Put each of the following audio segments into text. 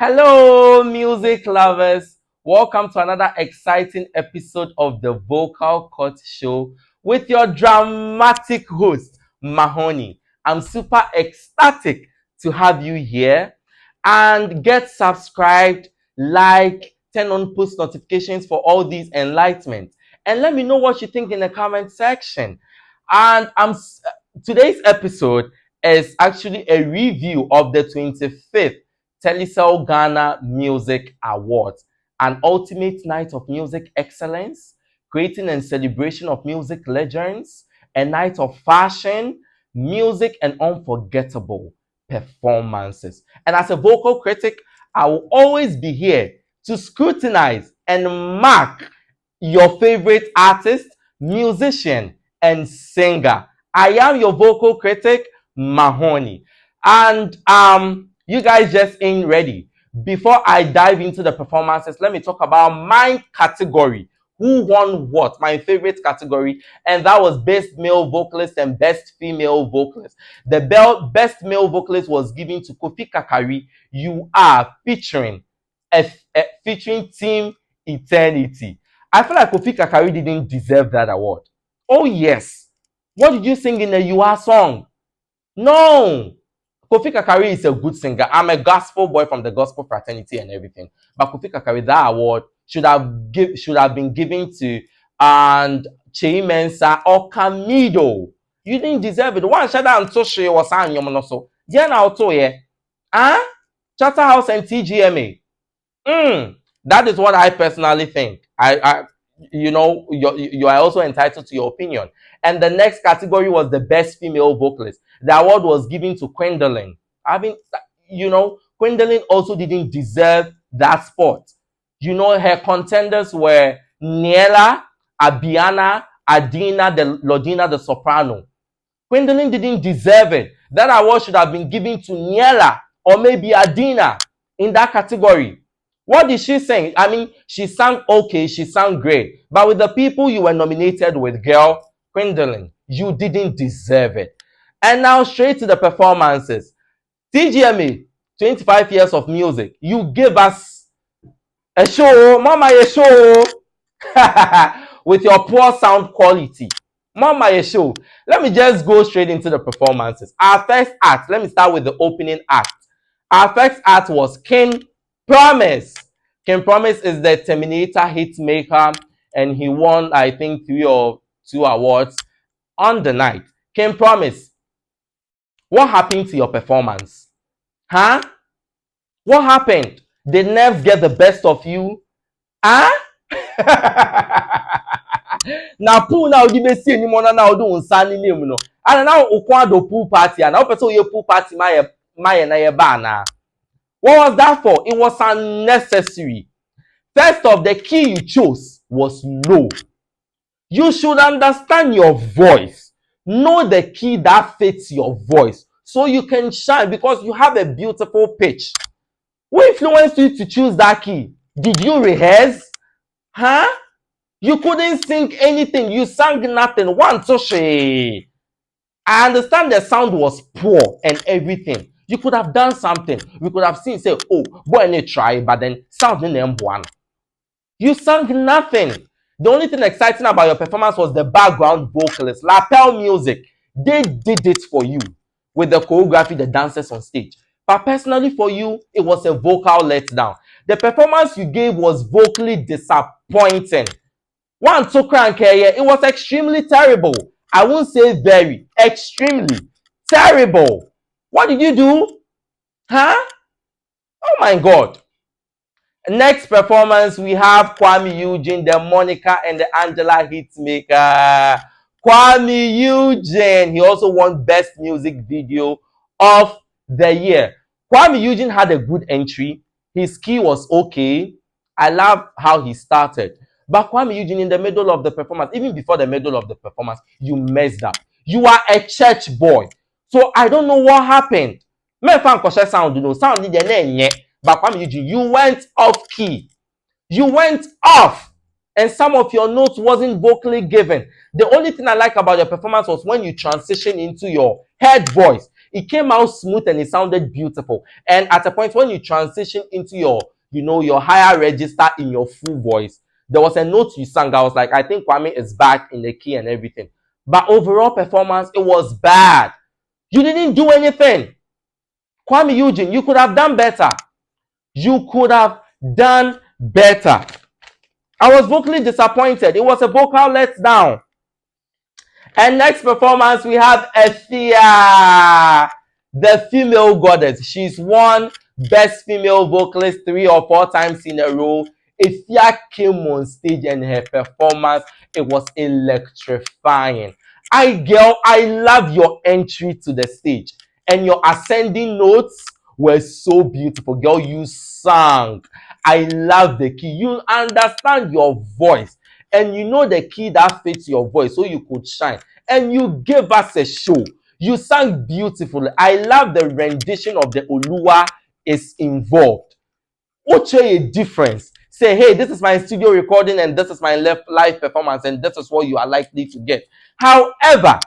Hello, music lovers. Welcome to another exciting episode of the Vocal Cut Show with your dramatic host, Mahoney. I'm super ecstatic to have you here. And get subscribed, like, turn on post notifications for all these enlightenment. And let me know what you think in the comment section. And today's episode is actually a review of the 25th Telecel Ghana Music Awards, an ultimate night of music excellence, creating and celebration of music legends, a night of fashion, music, and unforgettable performances. And as a vocal critic, I will always be here to scrutinize and mark your favorite artist, musician, and singer. I am your vocal critic, Mahoney. And you guys just ain't ready. Before I dive into the performances, let me talk about my category. Who won what? My favorite category, and that was Best Male Vocalist and Best Female Vocalist. The Best Male Vocalist was given to Kofi Kakari. You are featuring Team Eternity. I feel like Kofi Kakari didn't deserve that award. Oh yes. What did you sing in the You Are song? No. Kofi Kakari is a good singer. I'm a gospel boy from the gospel fraternity and everything. But Kofi Kakari, that award should have been given to and Tgma or Camido. You didn't deserve it. One shada and Toshi was on your monoso. Diana auto yeah. Huh? Chatterhouse and Tgma. That is what I personally think. You are also entitled to your opinion. And the next category was the best female vocalist. The award was given to Gwendolyn. Gwendolyn also didn't deserve that spot. Her contenders were Niela, Abiana, Adina, Lodina, the soprano. Gwendolyn didn't deserve it. That award should have been given to Niela or maybe Adina in that category. What did she sing? I mean, she sang okay, she sang great. But with the people you were nominated with, girl, Gwendolyn, you didn't deserve it. And now straight to the performances. Tgma, 25 years of music. You gave us a show, mama, a show, with your poor sound quality. Mama, a show. Let me just go straight into the performances. Our first act, let me start with the opening act. Our first act was King Promise. King Promise is the Terminator hit maker, and he won, I think, 3 or 2 awards on the night. King Promise, what happened to your performance? Huh? What happened? Did nerves get the best of you? Huh? Now pool now you may see anymore now do unsanny name no. And now ukwado pool party and now person you pool party my na ye bana. What was that for? It was unnecessary. First of the key you chose was low. You should understand your voice. Know the key that fits your voice so you can shine because you have a beautiful pitch. Who influenced you to choose that key? Did you rehearse? Huh? You couldn't sing anything. You sang nothing. One toshi. I understand the sound was poor and everything. You could have done something. We could have seen, say, oh, boy, and try, but then sound in M1. You sang nothing. The only thing exciting about your performance was the background vocalist, lapel music. They did it for you with the choreography, the dancers on stage. But personally for you, it was a vocal letdown. The performance you gave was vocally disappointing. One took crank here, it was extremely terrible. I won't say very, extremely terrible. What did you do? Huh? Oh my God. Next performance, we have Kwame Eugene, the Monica and the Angela hitmaker. Kwame Eugene, he also won Best Music Video of the Year. Kwame Eugene had a good entry. His key was okay. I love how he started. But Kwame Eugene, in the middle of the performance, even before the middle of the performance, you messed up. You are a church boy. So I don't know what happened. Sound but Kwame Eugene, you went off key. You went off. And some of your notes wasn't vocally given. The only thing I like about your performance was when you transition into your head voice. It came out smooth and it sounded beautiful. And at a point when you transition into your, your higher register in your full voice, there was a note you sang. I was like, I think Kwame is back in the key and everything. But overall performance, it was bad. You didn't do anything. Kwame Eugene, you could have done better. You could have done better. I was vocally disappointed. It was a vocal letdown. And next performance, we have Ethia, the female goddess. She's won Best Female Vocalist 3 or 4 times in a row. Ethia came on stage and her performance, it was electrifying. Girl, I love your entry to the stage. And your ascending notes were so beautiful. Girl, you sang. I love the key. You understand your voice. And you know the key that fits your voice so you could shine. And you gave us a show. You sang beautifully. I love the rendition of the Oluwa is involved. What's a difference? Say, hey, this is my studio recording and this is my live performance and this is what you are likely to get. However,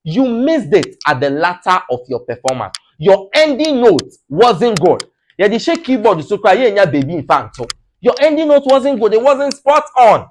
you missed it at the latter of your performance. Your ending note wasn't good. Yeah, the shake keyboard so cry baby in fact. Your ending note wasn't good. It wasn't spot on.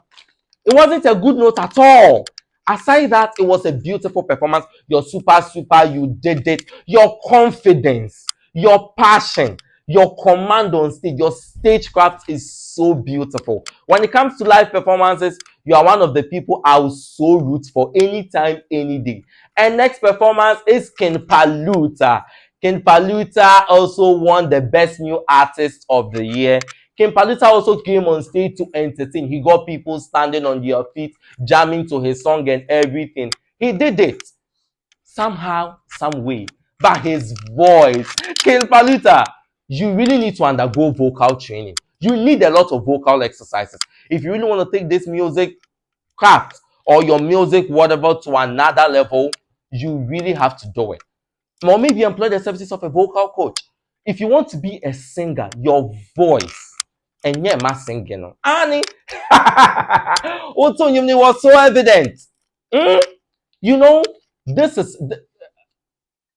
It wasn't a good note at all. Aside that, it was a beautiful performance. You're super, you did it. Your confidence, your passion, your command on stage, your stagecraft is so beautiful. When it comes to live performances, you are one of the people I will so root for anytime, any day. And next performance is King Paluta. King Paluta also won the Best New Artist of the Year. King Paluta also came on stage to entertain. He got people standing on their feet, jamming to his song and everything. He did it somehow, some way. But his voice, King Paluta, you really need to undergo vocal training. You need a lot of vocal exercises. If you really want to take this music craft or your music, whatever, to another level, you really have to do it. Or maybe employ the services of a vocal coach. If you want to be a singer, your voice, and yeah, my singing. Annie, what was so evident. You know, this is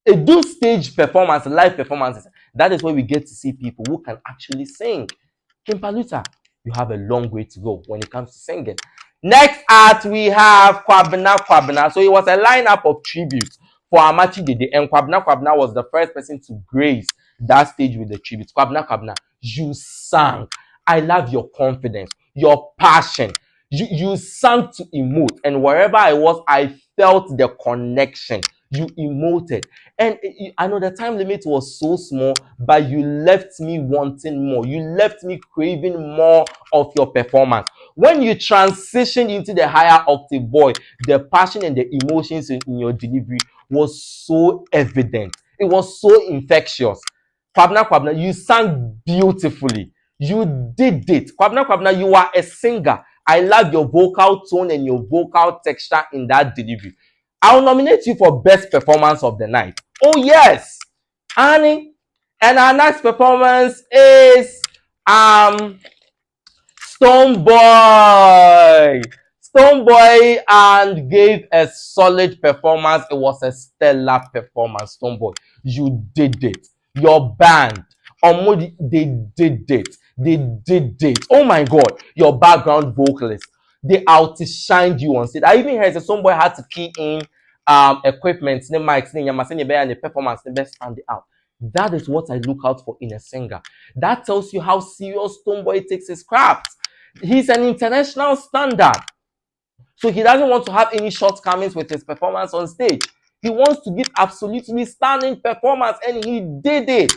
a do stage performance, live performances. That is where we get to see people who can actually sing. King Paluta, you have a long way to go when it comes to singing. Next art, we have Kwabena. So it was a lineup of tributes for Amachi Dede, and Kwabena was the first person to grace that stage with the tributes. Kwabena, you sang. I love your confidence, your passion. You sang to emote, and wherever I was, I felt the connection. You emoted, and I know the time limit was so small, but you left me wanting more. You left me craving more of your performance. When you transitioned into the higher octave, boy, the passion and the emotions in your delivery was so evident. It was so infectious. Kwabena, you sang beautifully. You did it. Kwabena, you are a singer. I love your vocal tone and your vocal texture in that delivery. I'll nominate you for Best Performance of the Night. Oh, yes. Annie. And our next performance is Stonebwoy. Stonebwoy and gave a solid performance. It was a stellar performance. Stonebwoy, you did it. Your band, they did it. They did it. Oh my God, your background vocalist, they outshined you on stage. I even heard that Stonebwoy had to key in equipment, the mics, and the performance, the best stand out. That is what I look out for in a singer. That tells you how serious Stonebwoy takes his craft. He's an international standard. So he doesn't want to have any shortcomings with his performance on stage. He wants to give absolutely stunning performance, and he did it.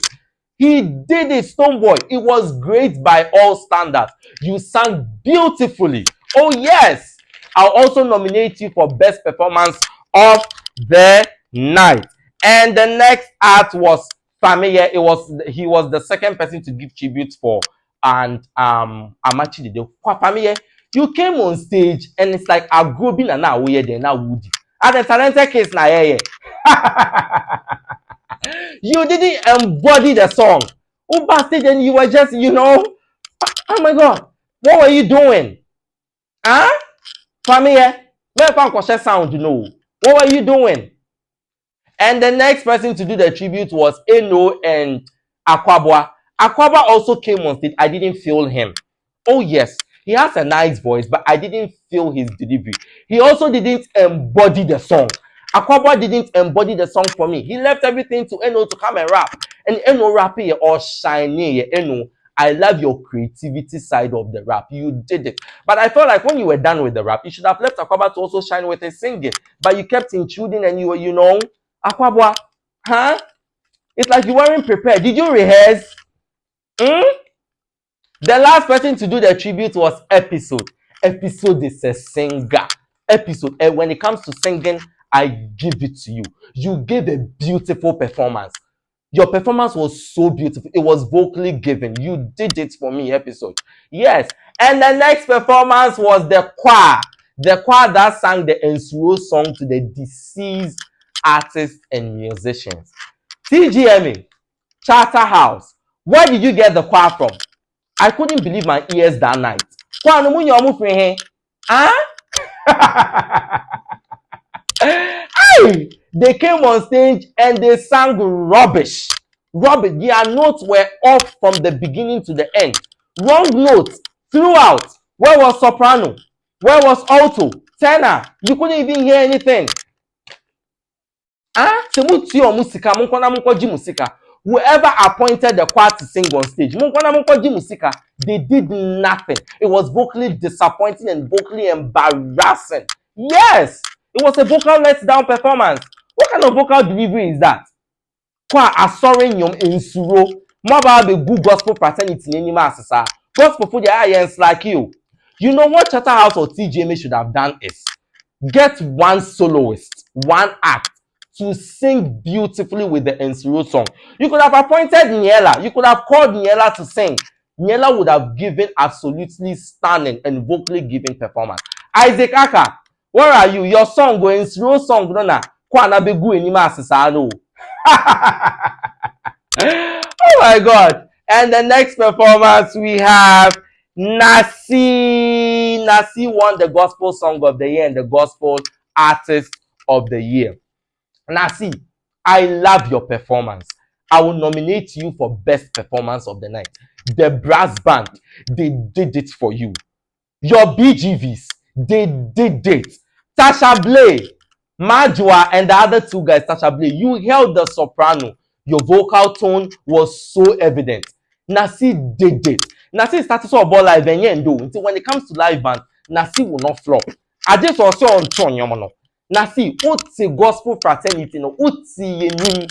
He did it, Stonebwoy. It was great by all standards. You sang beautifully. Oh, yes. I'll also nominate you for Best Performance of the Night. And the next art was Fameye. He was the second person to give tribute for and Amachi Dede. Fameye, you came on stage and it's like a grouping and now we there now Woody. At the talented case na you didn't embody the song. Who backstage and you were just, oh my God, what were you doing? Huh? Family, where sound, what were you doing? And the next person to do the tribute was Eno and Akwabwa. Akwabwa also came on stage. I didn't feel him. Oh yes, he has a nice voice, but I didn't feel his delivery. He also didn't embody the song. Akwabwa didn't embody the song for me. He left everything to Eno to come and rap. And Eno rapping or shiny. Eno, I love your creativity side of the rap. You did it. But I felt like when you were done with the rap, you should have left Akwabwa to also shine with his singing. But you kept intruding and you were, Akwabwa, huh? It's like you weren't prepared. Did you rehearse? Hmm? The last person to do the tribute was Episode. Episode is a singer. Episode, and when it comes to singing, I give it to you. You gave a beautiful performance. Your performance was so beautiful. It was vocally given. You did it for me, Episode. Yes. And the next performance was the choir. The choir that sang the Ensuro song to the deceased artists and musicians. Tgma, Charterhouse. Where did you get the choir from? I couldn't believe my ears that night. Choir no munyo omu free he. Huh? Hey! They came on stage and they sang rubbish. Rubbish. Their notes were off from the beginning to the end. Wrong notes throughout. Where was soprano? Where was alto? Tenor? You couldn't even hear anything. Whoever appointed the choir to sing on stage, they did nothing. It was vocally disappointing and vocally embarrassing. Yes, it was a vocal letdown performance. What kind of vocal delivery is that? Choir assuring yom ensuro. Maba be good gospel fraternity in Masasa. Gospel for the audience like you. You know what Charterhouse or Tgma should have done is get one soloist, one act to sing beautifully with the Ensuro song. You could have appointed Niela. You could have called Niela to sing. Niela would have given absolutely stunning and vocally giving performance. Isaac Aka, where are you? Your song, Ensuro song, no. Kwana begu enima asisano. Oh my God. And the next performance we have Nasi. Nasi won the Gospel Song of the Year and the Gospel Artist of the Year. Nasi, I love your performance. I will nominate you for Best Performance of the Night. The brass band, they did it for you. Your BGVs, they did it. Tasha Blay, Majua, and the other two guys, Tasha Blay, you held the soprano. Your vocal tone was so evident. Nasi did it. Nasi started so about live and until when it comes to live band, Nasi will not flop. I just also on Chonyomono. Nasi, uti gospel fraternity, no uti yenim.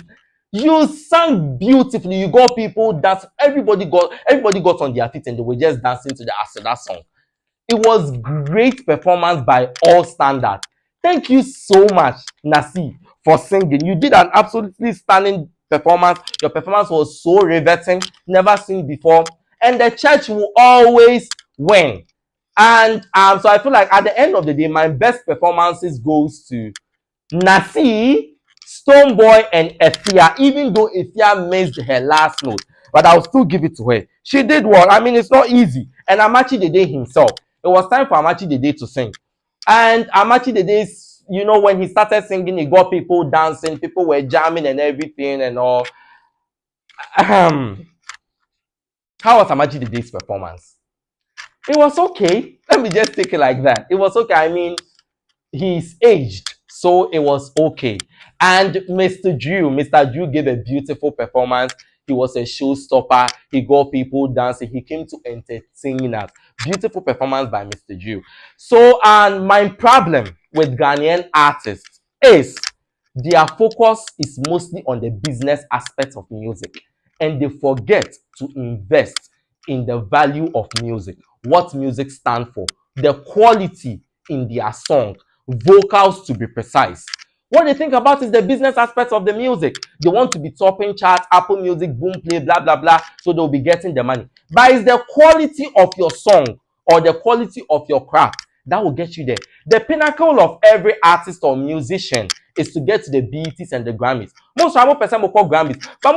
You sang beautifully. You got people that everybody got on their feet and they were just dancing to the Asada song. It was great performance by all standards. Thank you so much, Nasi, for singing. You did an absolutely stunning performance. Your performance was so riveting, never seen before. And the church will always win. And so I feel like at the end of the day, my best performances goes to Nasi, Stoneboy, and Efia, even though Efia missed her last note. But I'll still give it to her. She did well. I mean, it's not easy. And Amachi Dede himself, it was time for Amachi Dede to sing. And Amachi Dede, you know, when he started singing, he got people dancing, people were jamming and everything and all. How was Amachi Dede's performance? It was okay. Let me just take it like that. It was okay. I mean, he's aged, so it was okay. And Mr. Drew gave a beautiful performance. He was a showstopper. He got people dancing. He came to entertain us. Beautiful performance by Mr. Drew. So, and my problem with Ghanaian artists is their focus is mostly on the business aspect of music, and they forget to invest in the value of music, what music stands for, the quality in their song, vocals to be precise. What they think about is the business aspects of the music. They want to be topping charts, Apple Music, Boomplay, blah, blah, blah, so they'll be getting the money. But it's the quality of your song or the quality of your craft that will get you there. The pinnacle of every artist or musician is to get to the BETs and the Grammys. Most of person will call Grammys, but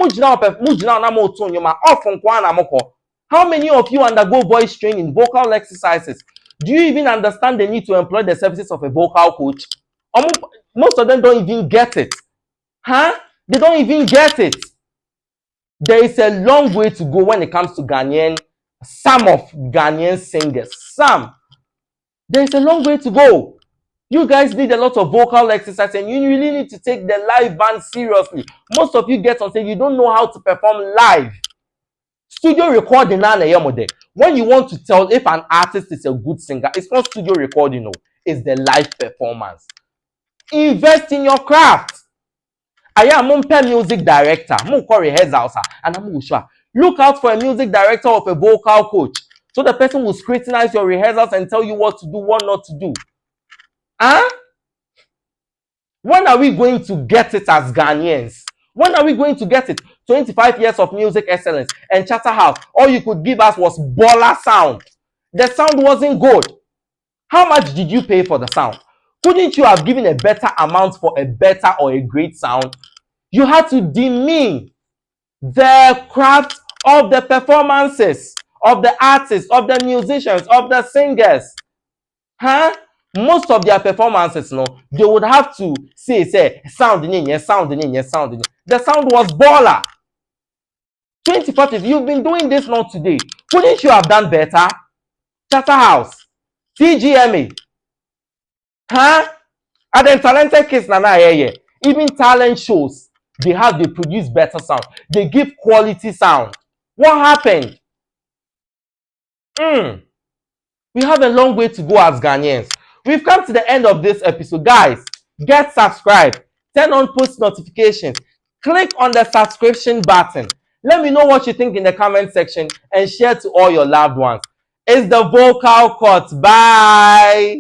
how many of you undergo voice training, vocal exercises? Do you even understand the need to employ the services of a vocal coach? Most of them don't even get it. Huh? They don't even get it. There is a long way to go when it comes to some of Ghanaian singers. There is a long way to go. You guys need a lot of vocal exercise and you really need to take the live band seriously. Most of you get on stage, you don't know how to perform live. Studio recording now, when you want to tell if an artist is a good singer, it's not studio recording, no, it's the live performance. Invest in your craft. I am a music director. And I'm sure. Look out for a music director of a vocal coach. So the person will scrutinize your rehearsals and tell you what to do, what not to do. Huh? When are we going to get it as Ghanaians? When are we going to get it? 25 years of music excellence and Charterhouse. All you could give us was baller sound. The sound wasn't good. How much did you pay for the sound? Couldn't you have given a better amount for a better or a great sound? You had to demean the craft of the performances, of the artists, of the musicians, of the singers. Huh? Most of their performances, no, they would have to say, sound in, yes, sound in, yes, sound in. The sound was baller. 2040, you've been doing this not today. Couldn't you have done better? Charterhouse, Tgma, huh? And then talented kids, even talent shows, they produce better sound. They give quality sound. What happened? We have a long way to go as Ghanaians. We've come to the end of this episode. Guys, get subscribed. Turn on post notifications. Click on the subscription button. Let me know what you think in the comment section and share to all your loved ones. It's the Vocal Court. Bye.